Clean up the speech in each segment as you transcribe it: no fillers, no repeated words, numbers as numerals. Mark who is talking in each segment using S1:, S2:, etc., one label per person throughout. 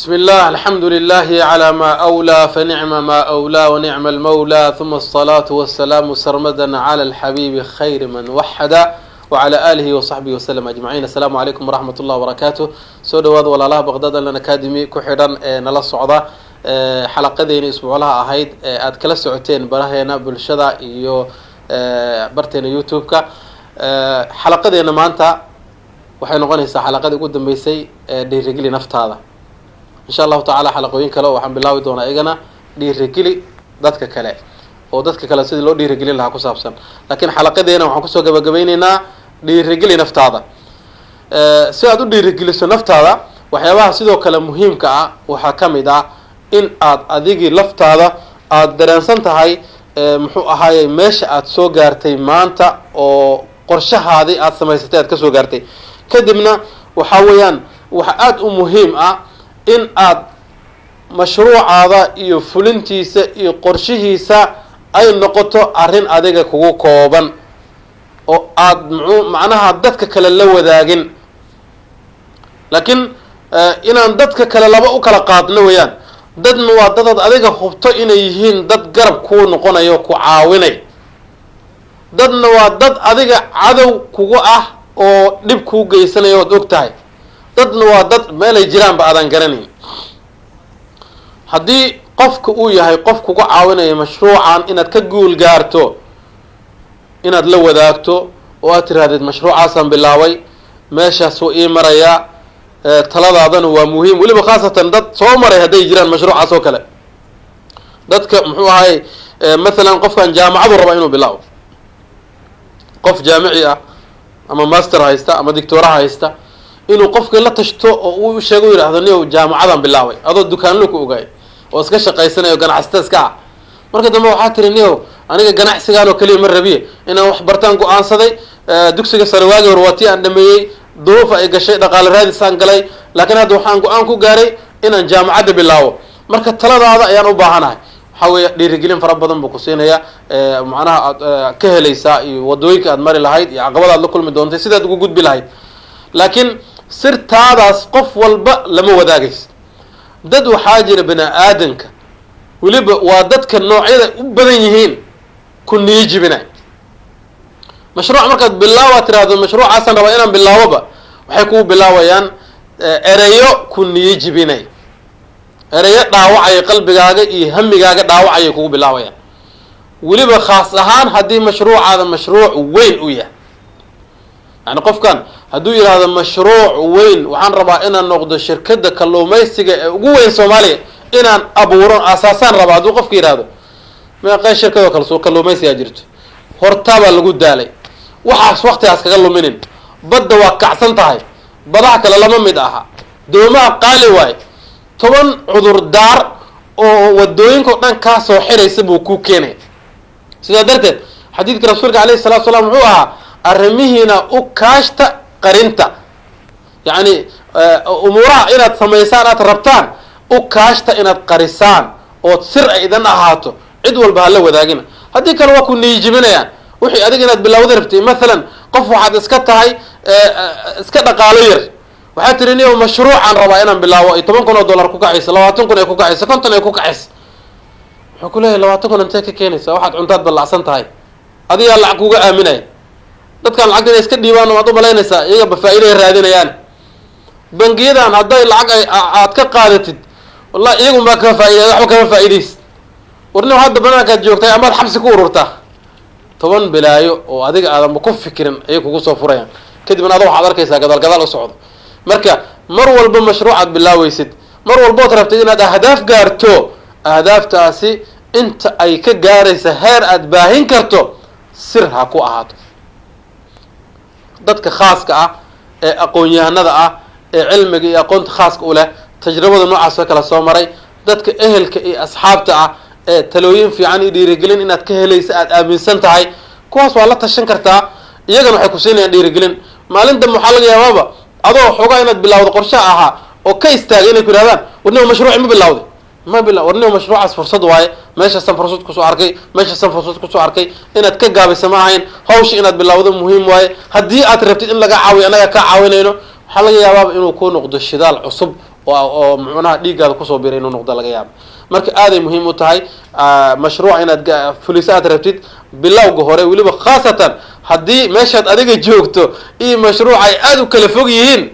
S1: بسم الله الحمد لله على ما أولى فنعم ما أولى ونعم المولى ثم الصلاة والسلام سرمدا على الحبيب خير من وحد وعلى آله وصحبه وسلم أجمعين. السلام عليكم ورحمة الله وبركاته. سود واد ولا الله بغداد لنا أكاديمي كحران نلا الصعدة حلقة دين أسبوع لها أهيد أتكلم ساعتين برهنا بالشدة يو برتين يوتيوب كا حلقة دين ما أنت وحين غنيسة حلقة قدام بيسي دي رجلي نفط هذا إن شاء الله تعالى حلقوين كلا وحن بالله ودونا إيجنا دي رجلي ضدك كلا ودتك كلا سيد لو دي رجلي لها كوسابسن لكن حلقة دينا وحنكسو جبيننا دي رجلي نفط هذا سيادو دي رجلي سنفط هذا وحياها سيدو كلا مهم كا وحكم دا إن أديجي لفط هذا درنسنت هاي محو هاي مش أتسو جارتي مانتا أو قرشة هذه أتسميستات كسو جارتي كدمنا وحويان وحقات مهم إن مشروع هذا يفلنتيس يقرشهيس أي نقطة أرين أديك كوكو كوبان أو معناها دتك كلا لو ذاقين لكن إن دتك كلا لبأو كلا قاطن ويان دد نوادد أديك خبطة إن يهين دد قرب كون قنا يوكو عاوني دد نوادد أديك عدو كوكو أو دب كوكو يسنة يود أكتاي dadna waa dad meelay jiraan ba aadan garanin haddii qofka uu yahay qof kugu caawinaya mashruucan inaad ka guul gaarto inaad la wadaagto oo aad tiraahdeed mashruucaasaan bilaaway meeshaas uu ii maraya taladaadana waa muhiim waliba khaasatan dad soo maray hadday jiraan mashruucaas oo kale dadka muxuu ahay مثلا qofkan jaamacadu raba inuu bilaawo qof jaamici ah ama master haysta ama doctora haysta inuu qofka la tashto oo uu sheego yiraahdo niyo jaamacadan bilaaway adoo dukaanlo ku ogaay oo iska shaqaysanayo ganacsiga iska marka dambe waxa tirinayo aniga ganacsigaan oo kaliya mar rabiye inaan wax bartaan go'aansaday dugsiga sare waagi hore waati aan dhameeyay duruuf ay gashay dhaqaale raadisaan galay laakiin hadda waxaan go'aan ku gaaray inaan jaamacada bilaawo marka taladaada ayaan u baahanahay waxa weeye dhiirigelin fara badan buu ku siinaya macnaha ka helaysa iyo wadooyinka aad mari lahayd iyo caqabadaad la kulmi doontay sidaad ugu gudbi lahayd laakiin sirtaadaas qof walba lama wadaagays dad waxaa jira bani aadanka waliba waa dadka noocyada u badan yihiin ku niyijibinay mashruuc markaad bilaawa tiraahdo mashruucaasan raba inaan bilaawoba waxay kugu bilaawayaan erayo ku niyijibinay erayo dhaawacaya qalbigaaga iyo hamigaaga dhaawacaya kugu bilaawayaan waliba khaas ahaan haddii mashruucaada mashruuc weyn u yahay يعني قف كان هدو إلى هذا مشروع وين وحن ربا إن نقد شركة كلوميسية وين سومالي إن أبورون أساسا ربا هدو قف كير هذا ما قاي شركة كلوميسية جرت هرتابا لقود دالي وحاس وقت أسكالو منين بدا واقع سنتهاي بضعك لما مداها دوما قالي واي طبعا عذر الدار ودوين كنان كاسو حيري سبو كوكيني سيدا درت حديث رسولك عليه الصلاة والسلام هو أرميهنا أكاشتا قرنتا يعني أمورا إناد سميسان ربطان أكاشتا إناد قرسان أو تسر إذن أهاتو عدوال بهالله وذاقنا هذيك الوكو نيجبنا يعني وحي أديك إناد بالله وذربتي مثلا قف واحد اسكتها هاي اسكتا قالير وحي ترينيه مشروع عن ربائنا بالله طبعا كنا دولار كوكاعيس لواتن كنا كوكاعيس كنتنا كوكاعيس وحكو له لواتن كنا انتاك كينيس واحد عنتاد بالله عسانتها هاي هذه الله عقوقة آمنة dadkan lacagta iska dhiibaan oo aad u malaynaysaa iyaga faa'iido ay raadinayaan bangiyadan haday lacag aad ka qaadatid wallahi iyagu ma ka faa'iido wax ka faa'iideys warna hadda banaanka joogtay ama xabsi ku ururta 10 bilaayo oo adiga aadan ku fikirin ay kugu soo furayaan kadibna aad waxaad arkaysaa gadaal u socdo marka mar walba mashruucad bilaawaysid mar walba aad rabtid inaad ahdaaf gaarto ahdaaftaasi inta ay ka gaaraysa heer aad baahin karto sir ha ku ahaato dadka khaaska ah ee aqoon-yahanada ah ee cilmiga iyo aqoonta khaaska u leh tajribada noocaas oo kala soo maray dadka ehelka iyo asxaabta ah ee talooyin fiican iyo dhiirigelin inaad ka helaysa aad aaminsan tahay kuwaas waa la tashan kartaa iyagana waxay ku siinayaan dhiirigelin maalinta maxaa laga yaababa adoo xogaa inaad bilowdo qorshe ahaa oo ka istaagay inay ku yiraahdaan wadnimo mashruuc ma bilowday ما بلا ورني مشروع فرصة واي ماشي سام فرصة كسو أركي ماشي سام فرصة كسو أركي إن أتكجع بسماعين هوش إن أتبلا وده مهم واي هدي أتربت إن لقى عاوي أنا كعاوي إنه حلقة يا باب إنه يكون نقد الشدال عصب oo macnaha dhiiggaada kusoo biray inuu noqdo laga yaabo. marka aaday muhiim u tahay mashruuc inaad fuliso aad rabtid bilowga hore weliba khaasatan haddii meeshaad adiga joogto iyo mashruuc ay aad u kala fog yihiin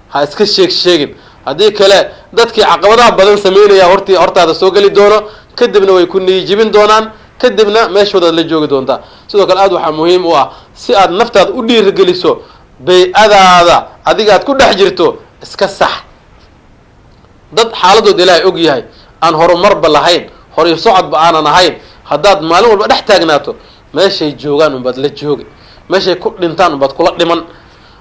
S1: ha iska sheegin haddii kale dadkii caqabadaha badan sameynaya hortaada soo geli doono kadibna way ku niyijibin doonaan kadibna meeshoodaad la joogi doontaa. sidoo kale aad waxaa muhiim u ah si aad naftaada u dhiirigeliso bay-adaada adiga aad ku dhex jirto iska sax dad xaaladooda ilaahay og yahay aan horumarba lahayn hor iyo socodba aanan ahayn haddaad maalin walba dhex taagnaato meeshay joogaan unbaad la joogi meeshay ku dhintaan unbaad kula dhiman.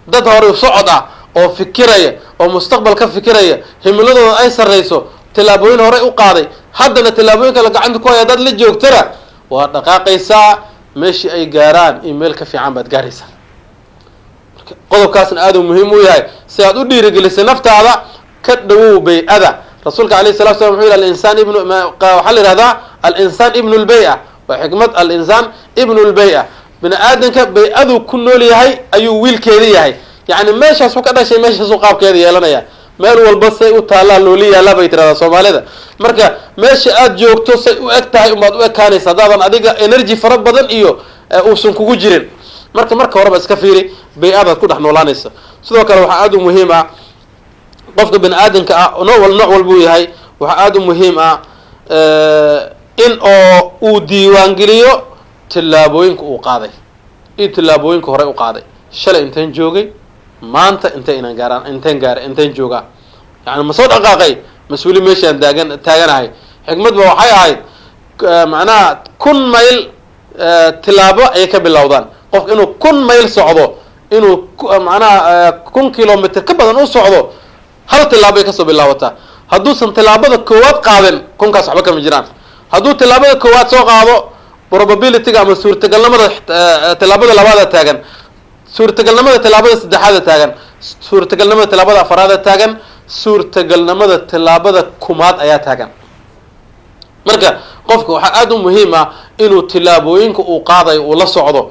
S1: dad hor socod ah oo fikiraya oo mustaqbal ka fikiraya himiladooda ay sarrayso tillaabooyin horey u qaaday haddana tillaabooyinka la gacanta ku haya haddaad la joogtana waa dhaqaaqaysaa meeshii ay gaaraan iyo meel ka fiican baad gaaraysaa. qodobkaasna aad uu muhiim u yahay si aad u dhiirigelisay naftaada ka dhawow bay-ada. rasuulka alayhi salatu salam wuxuu yihi al-insaan waxaa la yihahdaa al-insaan ibnu lbay-a waa xikmad al-insaan ibnu lbay-a bini aadanka bay-aduu ku nool yahay ayuu wiilkeeda yahay yani meeshaasu ka dhashay meeshaasu qaabkeeda yeelanaya meel walba say u taallaa loola yaallaa bay tirahdaa soomaalida. marka meesha aad joogto say u eg tahay unbaad u ekaanaysa haddaadan adiga energy fara badan iyo uusan kugu jirin. marka horeba iska fiiri bay-adaad ku dhex noolaanaysa. sidoo kale waxaa aad u muhiim ah qofka bini aadanka ah nooc walbuu yahay waxaa aad u muhiim ah in oo uu diiwaangeliyo tillaabooyinka uu qaaday iyo tillaabooyinka horey u qaaday. shalay inteen joogay maanta inteen gaaray inteen joogaa yani ma soo dhaqaaqay mas-uuli meeshaan taaganahay. xikmadba waxay ahayd macnaha 1,000 mayl tillaabo ayay ka bilowdaan. qofka inuu 1,000 mayl socdo inuu macnaha 1 kilomitr ka badan u socdo hal tillaabo ay kasoo bilaabataa. hadduusan tillaabada koowaad qaadan 1,000kaas waxba kama jiraan. hadduu tillaabada koowaad soo qaado probabilityga ama suurtagalnimada tillaabada labaada taagan suurtagalnimada tillaabada saddexaada taagan suurtagalnimada tillaabada afaraada taagan suurtagalnimada tillaabada kumaad ayaa taagan. marka qofka waxaa aad u muhiim ah inuu tillaabooyinka uu qaadayo uu la socdo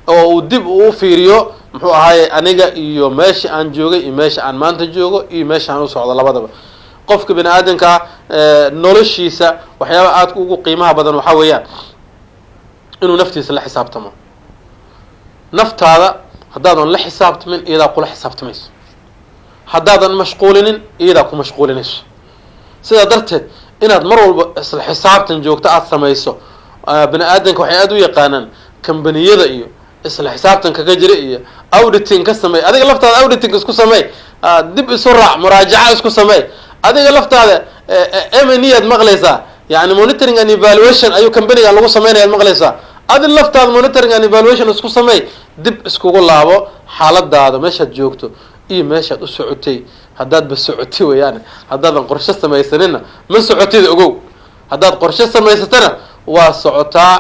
S1: oo uu dib uu fiiriyo muxuu ahaaye aniga iyo meesha aan joogay iyo meesha aan maanta joogo iyo meesha aan u socdo labadaba. qofka bini aadanka noloshiisa waxyaaba aadka ugu qiimaha badan waxaa weeyaan inuu naftiisa la xisaabtamo. naftaada haddaadan la xisaabtamin iyadaa kula xisaabtamayso haddaadan mashquulinin iyadaa ku mashquulinayso. sidaa darteed inaad mar walba isla xisaabtan joogto aada samayso. bini aadanka waxay aad u yaqaanaan kambaniyada iyo isla xisaabtanka ka jira iyo auditing ka samey adiga laftaada auditing isku samey dib isu raac muraajaca isku samey adiga laftaada M&E aad maqlaysaa yani monitoring and evaluation ayuu companyga lagu sameynaya maqlaysaa adiga laftaada monitoring and evaluation isku samey dib iskugu laabo xaaladaada meeshaad joogto iyo meeshaad u socotay haddaadba socotay weeyaan haddaadan qorshe samaysanina ma socotid ogow haddaad qorshe samaysatana waa socotaa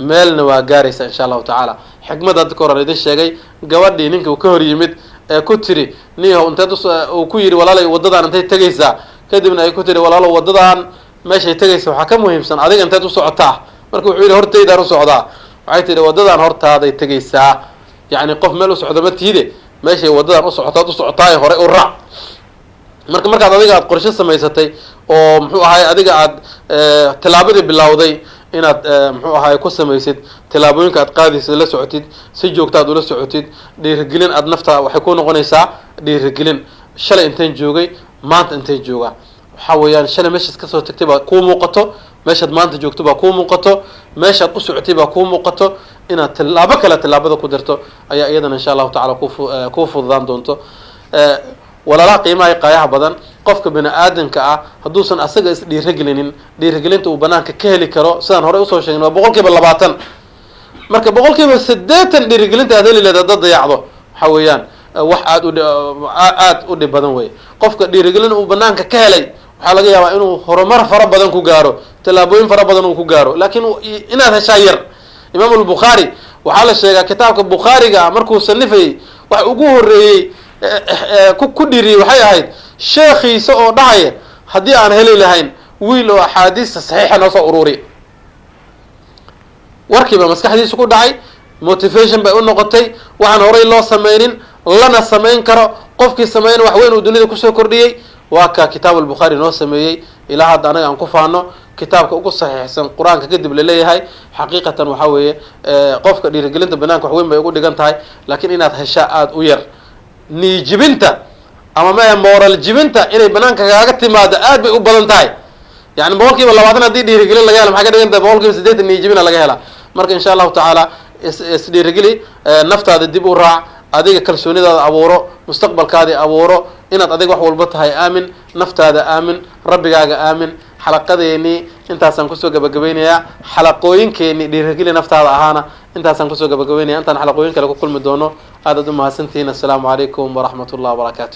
S1: meelna waa gaaraysa insha allahu tacaala. xikmada dadka hore idin sheegay gabadhii ninka uu ka hor yimid ee ku tiri niyahow inteed uu ku yidhi walaalay wadadaan intay tegaysaa kadibna ay ku tiri walaalow wadadaan meeshay tegaysa waxaa ka muhiimsan adiga inteed u socotaa. marka wuxuu yidhi hortaydaan u socdaa. waxay tihi wadadaan hortaaday tegaysaa yani qof meel u socda ma tiide meeshay wadadaan u socotaad u socotaay hore u raac. markaad adiga aad qorshe samaysatay oo muxuu ahay adiga aad tillaabadii bilowday inaad muxuu ahay ku samaysid tillaabooyinka aad qaadaysid la socotid si joogta aad ula socotid dhiirigelin aad nafta waxay ku noqonaysaa dhiirigelin. shalay inteen joogay maanta inteen joogaa waxaa weeyaan shalay meeshaad kasoo tagtay baa kuu muuqato meeshaad maanta joogto baa kuu muuqato meeshaad u socotay baa kuu muuqato inaad tillaabo kale tillaabada ku dirto ayaa iyadana insha allahu tacala kuu fududaan doonto. walaalaha qiimaha qaayaha badan qofka bini aadanka ah hadduusan asaga is dhiirigelinin dhiirigelinta uu banaanka ka heli karo sidaan horey usoo sheegnay waa 20%. marka 80% dhiirigelinta aad heli leedahay dad dayacdo waxa weeyaan wax aad u dhib badan wey. qofka dhiirigelin uu banaanka ka helay waxaa laga yaabaa inuu horumar fara badan ku gaaro tillaabooyin fara badan uu ku gaaro laakiin inaad heshaa yar. imaam al-Bukhari waxaa la sheegaa kitaabka Bukhariga markuu sanifayay wax ugu horeeyay ku dhiriyay waxay ahayd sheekhiisa oo dhahaya haddii aan heli lahayn wiil oo axaadiista saxiixa noo soo ururi. warkiiba maskaxdiisa ku dhacay motivation bay u noqotay waxaan horey loo sameynin lana samayn karo qofkii sameyn wax weyn uu dunida kusoo kordhiyey واكا كتاب البخاري نو سميي الى هذا انا ان كفانو كتابك ugu saxiixsan quraanka kadib la leeyahay xaqiiqatan waxa weeye qofka dhiirigelinta banaanka wax weyn bay ugu dhigan tahay laakiin inaad hesha aad u yar niijibinta ama ma moral jibinta inay banaanka kaaga timaado aad bay u badan tahay yani boqolkiiba 20 hadii dhiirigelin laga helo maxaa ka dhigan tahay boqolkiiba 8 niijibina laga hela marka insha Allah taala is dhiirigeli naftaada dib u raac adiga kalsoonidaada abuuro mustaqbalkaada abuuro inaad adiga wax walba tahay aamin naftaada aamin rabbigaaga aamin xalaqadeeni intaasan ku soo gabagabeynaya xalaqooyinkeeni dhiirigeli naftaada ahaana intaasan ku soo gabagabeynaya intaan xalaqooyin kale ku kulmi doono aad u mahadsantihiin. Assalaamu calaykum wa rahmatullahi wa barakaatuh.